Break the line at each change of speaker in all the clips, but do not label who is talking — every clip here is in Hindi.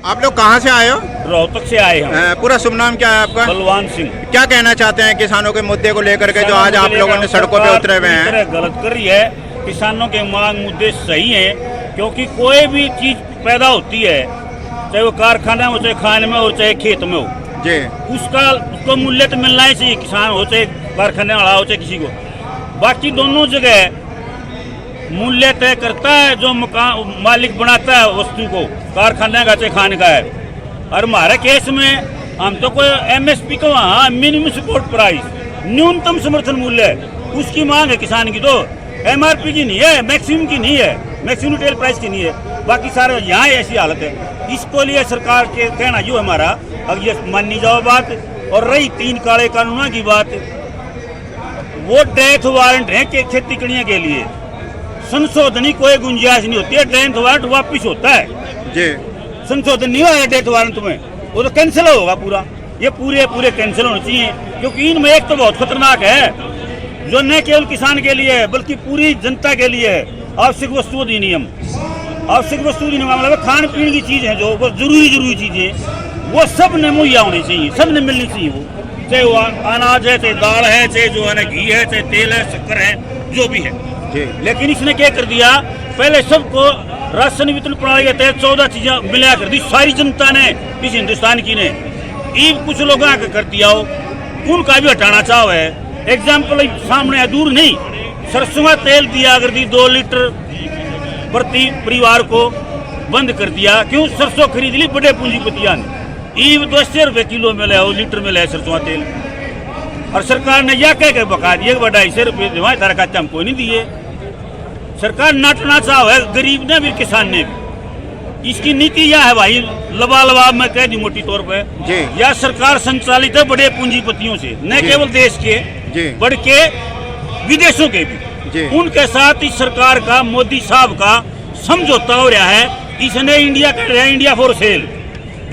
आप लोग कहाँ से आए हो?
रोहतक से आए हम।
पूरा शुभ नाम क्या है आपका?
बलवान सिंह।
क्या कहना चाहते हैं किसानों के मुद्दे को लेकर के जो आज आप लोगों ने सड़कों पे उतरे हुए हैं?
गलत कर रही है। किसानों के मांग मुद्दे सही हैं, क्योंकि कोई भी चीज पैदा होती है, चाहे वो कारखाना हो, चाहे खाने में हो, चाहे खेत में हो
जी,
उसको मूल्य तो मिलना ही चाहिए। किसान हो चाहे कारखाने वाला हो चाहे किसी को, बाकी दोनों जगह मूल्य तय करता है जो मकान मालिक बनाता है वस्तु को, कारखाने का चाहे खाने का है। और हमारे केस में हम तो कोई MSP को, वहाँ मिनिमम सपोर्ट प्राइस, न्यूनतम समर्थन मूल्य है, उसकी मांग है किसान की। तो MRP की नहीं है, मैक्सिमम की नहीं है, मैक्सिमम रिटेल प्राइस की नहीं है। बाकी सारे यहाँ ऐसी हालत है। इसको लिए सरकार के कहना जो हमारा, अब ये मानी जाओ बात। और रही 3 काले कानूनों की बात, वो डेथ वारंट है कि खेती करने के लिए संशोधन की कोई गुंजाइश नहीं होती है। डेथ वारंट वापिस होता है
जी,
संशोधन नहीं हुआ डेथ वारंट में, वो तो कैंसिल होगा पूरा। ये पूरे कैंसिल होने चाहिए, क्योंकि इनमें एक तो बहुत खतरनाक है जो न केवल किसान के लिए है बल्कि पूरी जनता के लिए है। आवश्यक वस्तु अधिनियम, आवश्यक वस्तु अधिनियम मतलब खान पीने की चीज है, जो वो जरूरी चीजें, वो सब ने मुहैया होनी चाहिए, सब ने मिलनी चाहिए। वो चाहे वो अनाज है, चाहे दाल है, चाहे जो है ना घी है, चाहे तेल है, शक्कर है, जो भी है। लेकिन इसने क्या कर दिया, पहले सबको राशन वितरण प्रणाली के तहत 14 चीजें मिला कर दी सारी जनता ने, इस हिंदुस्तान की ने। ईब कुछ लोगों का कर दिया हो, उनका भी हटाना चाहो है। एग्जाम्पल सामने है, दूर नहीं, सरसों का तेल दिया अगर दी 2 लीटर प्रति परिवार को बंद कर दिया। क्यों? सरसों खरीद ली बड़े पूंजीपतियां ने। ईब 280 रुपये किलो में ले, लीटर में ले सरसों का तेल। और सरकार ने यह कह के बका दिए 250 रुपये तारा का हमको नहीं दिए। सरकार नाटना चाहो है, गरीब ने भी किसान ने भी। इसकी नीति यह है भाई, लबालब मैं कह दी मोटी तौर पे, यह सरकार संचालित है बड़े पूंजीपतियों से, न केवल देश के बल्कि विदेशों के भी। उनके साथ इस सरकार का, मोदी साहब का समझौता हो रहा है। इसने इंडिया कर रहा है, इंडिया फॉर सेल,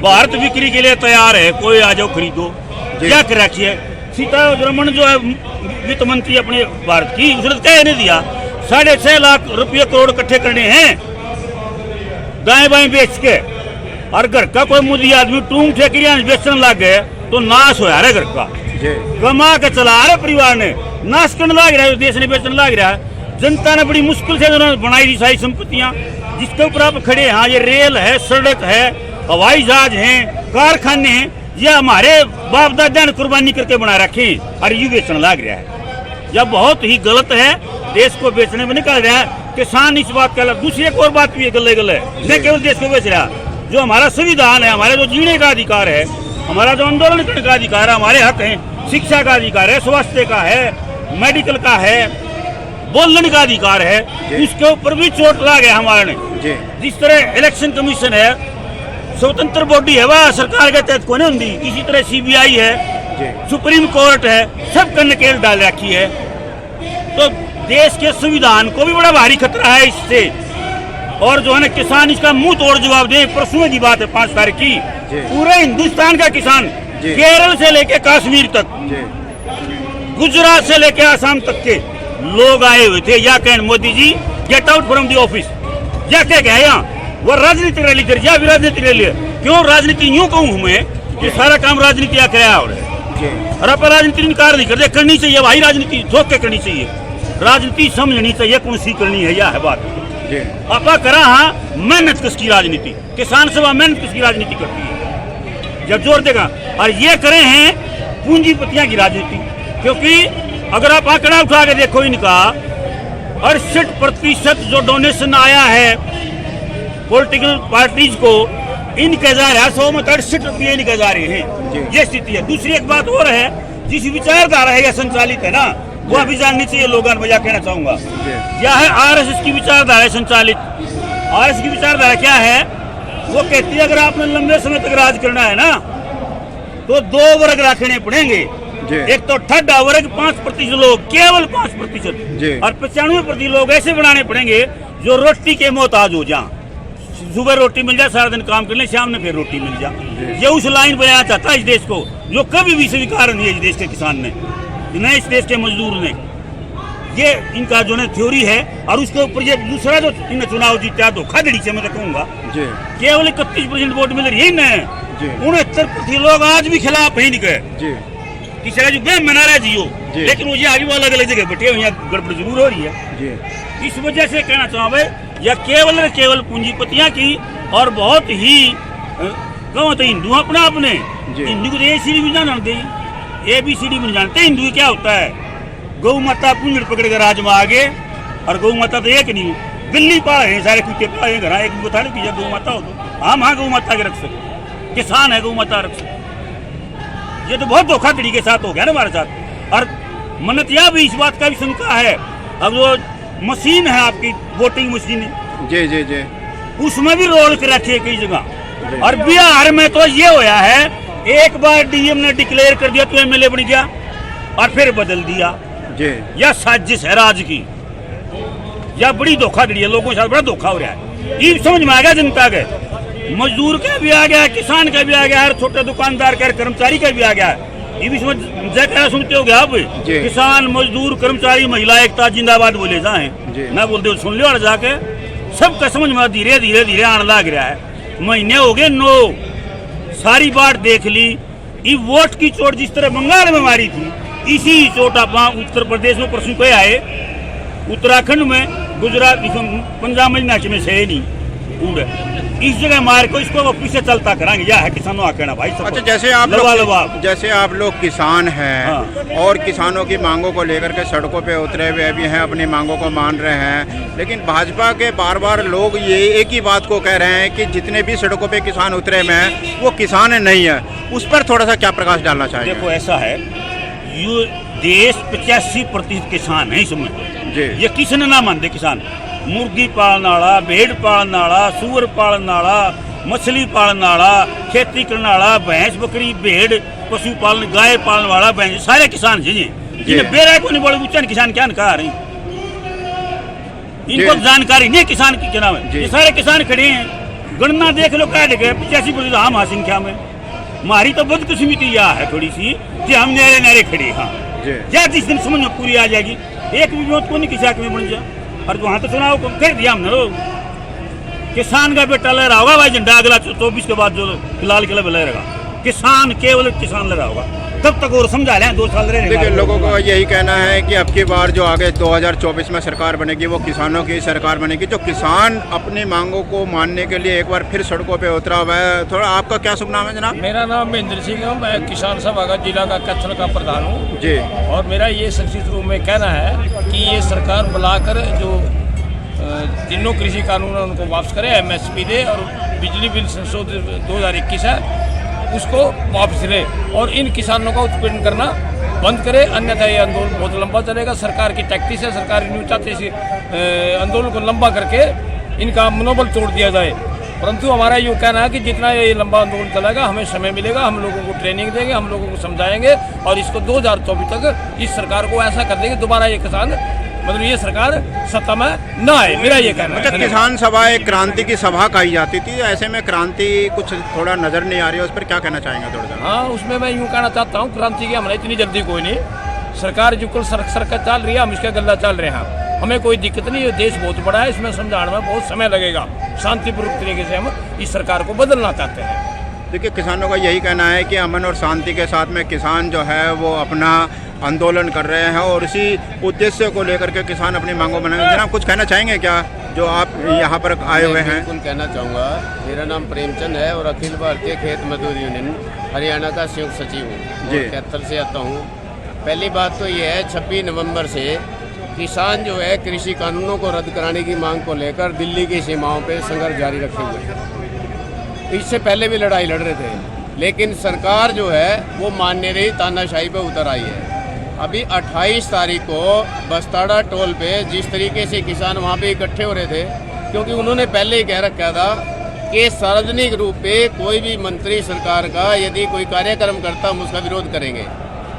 भारत बिक्री के लिए तैयार है, कोई आ जाओ खरीदो। क्या कर रखी है सीतारमण जो है वित्त मंत्री अपने भारत की, उसने कह नहीं दिया 6.5 लाख रुपये करोड़ इकट्ठे करने हैं दाएं बाएं बेच के। और घर का कोई मुझे आदमी टूंग ठेकरियां बेचने लग गए तो नाश हो रहा है। घर का कमा के चला रहे परिवार ने, नाश करने लग रहा है, देश ने बेचने लग रहा है। जनता ने बड़ी मुश्किल से बनाई दी सारी संपत्तियां, जिसके ऊपर आप खड़े। हाँ, ये रेल है, सड़क है, हवाई जहाज हैं, कारखाने हैं, ये हमारे बाप दादा ने कुर्बानी करके बना रखे और ये बेचने लग रहा है। यह बहुत ही गलत है, देश को बेचने में निकल रहा है। किसान इस बात का, दूसरी एक और बात भी गले गले न केवल देश को बेच रहा, जो हमारा संविधान है, हमारे जो जीने का अधिकार है, हमारा जो आंदोलन करने का अधिकार है, हमारे हक है, शिक्षा का अधिकार है, स्वास्थ्य का है, मेडिकल का है, बोलने का अधिकार है, उसके ऊपर भी चोट ला गया हमारे ने। जिस तरह इलेक्शन कमीशन है, स्वतंत्र बॉडी है, वह सरकार के तहत कोने होती, इसी तरह CBI है, सुप्रीम कोर्ट है, सब का नकेल डाल रखी है। तो देश के संविधान को भी बड़ा भारी खतरा है इससे। और जो है ना, किसान इसका मुंह तोड़ जवाब दे। परसों की बात है 5 तारीख की, पूरे हिंदुस्तान का किसान, केरल से लेके कश्मीर तक, गुजरात से लेके आसाम तक के लोग आए हुए थे। या कहें Modi ji get out from the office, या क्या कहे यहाँ वो राजनीतिक रैली कर, या भी राजनीतिक रैली। क्यों राजनीति यूं कहूँ मैं कि सारा काम राजनीति या कराया और आप राजनीति इनकार नहीं करते, करनी चाहिए भाई, राजनीति सोच के करनी चाहिए, राजनीति समझनी चाहिए कौन सी करनी है। यह है बात। आपा करा हाँ मेहनत किसकी राजनीति, किसान सभा मेहनत किसकी राजनीति करती है, जब जोर देगा। और ये करे हैं पूंजीपतियां की राजनीति, क्योंकि अगर आप आंकड़ा उठा के देखो इनका 68% जो डोनेशन आया है पॉलिटिकल पार्टीज को, इनके जा रहा है 100 में 68 रुपये इनके जा रहे हैं। ये स्थिति है। दूसरी एक बात और है, जिस विचारधारा है यह संचालित है ना, वह भी जाननी चाहिए लोगों को। कहना चाहूंगा यह है RSS की विचारधारा संचालित। RSS की विचारधारा क्या है? वो कहती है अगर आपने लंबे समय तक राज करना है ना, तो 2 वर्ग रखने पड़ेंगे। एक तो ठड्डा वर्ग 5% लोग, केवल 5%, और 95% लोग ऐसे बनाने पड़ेंगे जो रोटी के मोहताज हो जाए। सुबह रोटी मिल जाए, सारा दिन काम कर ले, शाम में फिर रोटी मिल जाए। ये उस लाइन बनाना चाहता है इस देश को, जो कभी भी स्वीकार नहीं है इस देश के किसान ने, न इस देश के मजदूर ने। ये इनका जो है थ्योरी है। और उसके ऊपर ये दूसरा जो इन्हें चुनाव जीता धोखाधड़ी से मैं तो कहूँगा
जी
केवल 31% वोट मिल रही है
जी
69% लोग आज भी खिलाफ ही नहीं गए
जी
किसी का जो बेम मना रहा है जियो,
जी।
लेकिन वो ये अभी वो अलग अलग जगह बैठे हुए हैं, गड़बड़ जरूर हो रही है।
जी
इस वजह से कहना चाहूँ या केवल और केवल पूंजीपतियां की और बहुत ही कहो तो हिंदू अपना अपने
जी।
हिंदू को ABCD भी जानते ABCD भी नहीं जानते हिंदू क्या होता है। गौ माता पूंजड़ पकड़ कर राज में आगे और गौ माता तो एक नहीं दिल्ली पाल है सारे कुत्ते पाल है घर एक बता नहीं गौ माता हो तो हम हाँ गौ माता के रख सकते किसान है गौ माता रख सकते। ये तो बहुत धोखाधड़ी के साथ हो गया ना हमारे साथ। और मनतिया भी इस बात का भी शंका है। अब जो मशीन है आपकी वोटिंग मशीन
जी जी जी
उसमें भी रोल के रखे कई जगह। और बिहार में तो ये होया है एक बार डीएम ने डिक्लेयर कर दिया तो MLA बन गया और फिर बदल दिया।
जी
यह साजिश है राज की, यह बड़ी धोखाधड़ी है, लोगों के साथ बड़ा धोखा हो रहा है। ये समझ में आ गया जनता के, मजदूर का भी आ गया, किसान का भी आ गया, हर छोटे दुकानदार का कर्मचारी का भी आ गया। ये भी समझ क्या सुनते हो गया आप किसान मजदूर कर्मचारी महिला एकता जिंदाबाद बोले जाए ना बोलते हो सुन लो और जाके सबका समझ में धीरे धीरे धीरे आने लग रहा है। महीने हो गए 9 सारी बात देख ली। ये वोट की चोट जिस तरह बंगाल में मारी थी इसी चोट आप उत्तर प्रदेश में परसों को आए, उत्तराखंड में, गुजरात, पंजाब में नाच में से नहीं इस जगह मार को इसको पीछे चलता कराएंगे। यह है किसानों का कहना भाई।
अच्छा जैसे आप लोग किसान हैं
हाँ।
और किसानों की मांगों को लेकर के सड़कों पे उतरे हुए भी हैं, अपनी मांगों को मान रहे हैं, लेकिन भाजपा के बार बार लोग ये एक ही बात को कह रहे हैं कि जितने भी सड़कों पे किसान उतरे हुए हैं वो किसान नहीं है। उस पर थोड़ा सा क्या प्रकाश डालना चाहिए?
देखो ऐसा है ये देश 85% किसान है इसमें
जी।
ये किसने ना मानते किसान, मुर्गी पालने वाला, भेड़ पालने वाला, सुअर पालने वाला, मछली पालने वाला, खेती करने वाला, भैंस बकरी भेड़ पशु पालन गाय पालने वाला भैंस सारे किसान जी जिन्हें बेरा को नहीं बोले ऊंचा किसान क्या कहा रही इनको जानकारी नहीं किसान की क्या नाम है। ये सारे किसान खड़े हैं, गणना देख लो क्या देखे 85% हम हाँ संख्या में। हमारी तो बदकिस्मती यह है थोड़ी सी कि हम नारे नारे खड़े। हाँ या जिस दिन समझ में पूरी आ जाएगी एक भी विरोध को नहीं किसी में बन जाए। और वहाँ तो चुनाव को कर दिया हमने लोग, किसान का बेटा लहरा होगा भाई झंडा अगला 24 के बाद जो लाल किला लहरेगा किसान, केवल किसान लहरा होगा तब तक और समझा लें 2 साल रहे।
देखिए लोगों को यही कहना है कि अब की बार जो आगे 2024 में सरकार बनेगी वो किसानों की सरकार बनेगी। जो किसान अपनी मांगों को मानने के लिए एक बार फिर सड़कों पे उतरा हुआ है। थोड़ा आपका क्या शुभ नाम है जनाब?
मेरा नाम महेंद्र सिंह है, मैं किसान सभा का जिला का कैथल का प्रधान हूँ
जी। और
मेरा ये संक्षिप्त रूप में कहना है कि ये सरकार बुलाकर जो तीनों कृषि कानून है उनको वापस करे, MSP दे और बिजली बिल संशोधित 2021 है उसको वापस ले और इन किसानों का उत्पीड़न करना बंद करे, अन्यथा ये आंदोलन बहुत लंबा चलेगा। सरकार की टैक्टिस है, सरकार न्यू चाहते इस आंदोलन को लंबा करके इनका मनोबल तोड़ दिया जाए। परंतु हमारा यूँ कहना है कि जितना ये लंबा आंदोलन चलेगा हमें समय मिलेगा, हम लोगों को ट्रेनिंग देंगे, हम लोगों को समझाएंगे और इसको 2024 तक इस सरकार को ऐसा कर देंगे दोबारा ये किसान मतलब ये सरकार सत्ता में ना आए, मेरा ये कहना है।
किसान सभा एक क्रांति की सभा कही जाती थी, ऐसे में क्रांति कुछ थोड़ा नजर नहीं आ रही है, उस पर क्या कहना चाहेंगे थोड़ा सा?
हाँ उसमें मैं यूँ कहना चाहता हूँ क्रांति की हमारे इतनी जल्दी कोई नहीं, सरकार जो कुल सरकार चल रही है हम इसका गल्ला चल रहे हैं, हमें कोई दिक्कत नहीं है। देश बहुत बड़ा है, इसमें समझाने में बहुत समय लगेगा, शांतिपूर्वक तरीके से हम इस सरकार को बदलना चाहते हैं।
देखिए किसानों का यही कहना है कि अमन और शांति के साथ में किसान जो है वो अपना आंदोलन कर रहे हैं और इसी उद्देश्य को लेकर के किसान अपनी मांगों बनाएंगे। जनाब कुछ कहना चाहेंगे क्या जो आप यहाँ पर आए हुए हैं?
बिल्कुल कहना चाहूँगा, मेरा नाम प्रेमचंद है और अखिल भारतीय खेत मजदूर यूनियन हरियाणा का संयुक्त सचिव हूँ, कैथल से आता हूँ। पहली बात तो ये है 26 नवंबर से किसान जो है कृषि कानूनों को रद्द कराने की मांग को लेकर दिल्ली की सीमाओं पर संघर्ष जारी रखे हुए हैं। इससे पहले भी लड़ाई लड़ रहे थे लेकिन सरकार जो है वो मानने रही, तानाशाही पे उतर आई है। अभी 28 तारीख को बस्ताड़ा टोल पे जिस तरीके से किसान वहाँ पे इकट्ठे हो रहे थे, क्योंकि उन्होंने पहले ही कह रखा था कि सार्वजनिक रूप पे कोई भी मंत्री सरकार का यदि कोई कार्यक्रम करता हम उसका विरोध करेंगे।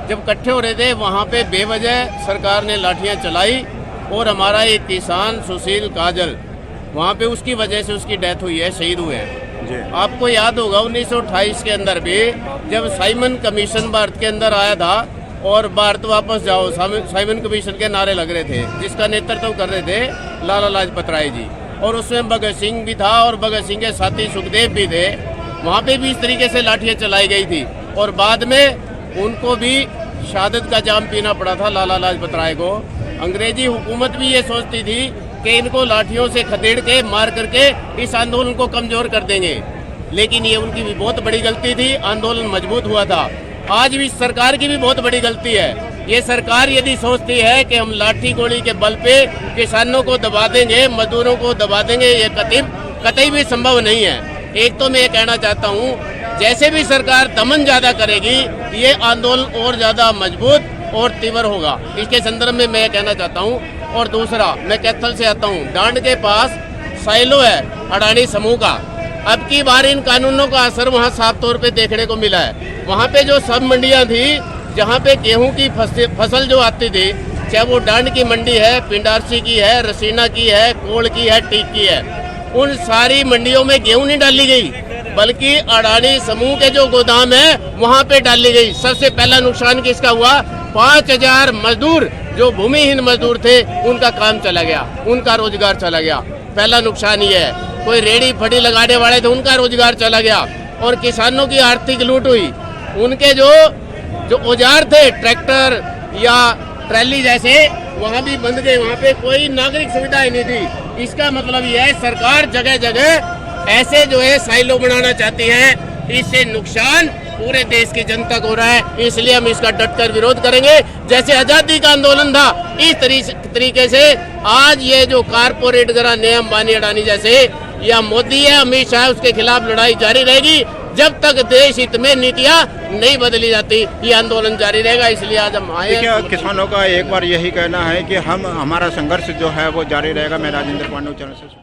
जब इकट्ठे हो रहे थे वहाँ पे बेवजह सरकार ने लाठियाँ चलाई और हमारा एक किसान सुशील काजल वहाँ पे उसकी वजह से उसकी डेथ हुई है, शहीद हुए हैं। आपको याद होगा 1928 के अंदर भी जब साइमन कमीशन भारत के अंदर आया था और भारत वापस जाओ, साइमन कमीशन के नारे लग रहे थे, जिसका नेतृत्व कर रहे थे लाला लाजपत राय जी। और उसमें भगत सिंह भी था और भगत सिंह के साथी सुखदेव भी थे। वहाँ पे भी इस तरीके से लाठियाँ चलाई गई थी और बाद में उनको भी शहादत का जाम पीना पड़ा था लाला लाजपत राय को। अंग्रेजी हुकूमत भी ये सोचती थी कि इनको लाठियों से खदेड़ के मार करके इस आंदोलन को कमज़ोर कर देंगे, लेकिन ये उनकी भी बहुत बड़ी गलती थी। आंदोलन मजबूत हुआ था। आज भी सरकार की भी बहुत बड़ी गलती है। ये सरकार यदि सोचती है कि हम लाठी गोली के बल पे किसानों को दबा देंगे, मजदूरों को दबा देंगे, ये कतई भी संभव नहीं है। एक तो मैं ये कहना चाहता हूँ, जैसे भी सरकार दमन ज़्यादा करेगी, ये आंदोलन और ज़्यादा मजबूत और तीव्र होगा। इसके संदर्भ में मैं कहना चाहता हूँ। और दूसरा, मैं कैथल से आता हूँ। डांड के पास साइलो है अडानी समूह का। अब की बार इन कानूनों का असर वहाँ साफ तौर पे देखने को मिला है। वहाँ पे जो सब मंडियाँ थी, जहाँ पे गेहूं की फसल जो आती थी, चाहे वो डांड की मंडी है, पिंडारसी की है, रसीना की है, कोल की है, टीक की है, उन सारी मंडियों में गेहूं नहीं डाली गई, बल्कि अडानी समूह के जो गोदाम है वहाँ पे डाली गई। सबसे पहला नुकसान किसका हुआ? 5000 मजदूर जो भूमिहीन मजदूर थे, उनका काम चला गया, उनका रोजगार चला गया। पहला नुकसान ये है। कोई रेडी फड़ी लगाने वाले थे, उनका रोजगार चला गया। और किसानों की आर्थिक लूट हुई। उनके जो औजार थे, ट्रैक्टर या ट्रैली जैसे, वहाँ भी बंद गए। वहाँ पे कोई नागरिक सुविधाएं नहीं थी। इसका मतलब यह है, सरकार जगह जगह ऐसे जो है साइलो बनाना चाहती है। इससे नुकसान पूरे देश की जनता को हो रहा है। इसलिए हम इसका डटकर विरोध करेंगे। जैसे आज़ादी का आंदोलन था, इस तरीके से आज ये जो कारपोरेट गरा ने अंबानी अडानी जैसे, या मोदी है, अमित शाह, उसके खिलाफ लड़ाई जारी रहेगी जब तक देश हित में नीतियाँ नहीं बदली जाती। ये आंदोलन जारी रहेगा। इसलिए आज हम आए।
किसानों का एक बार यही कहना है कि हमारा संघर्ष जो है वो जारी रहेगा। मैं राजेंद्र पांडे चैनल से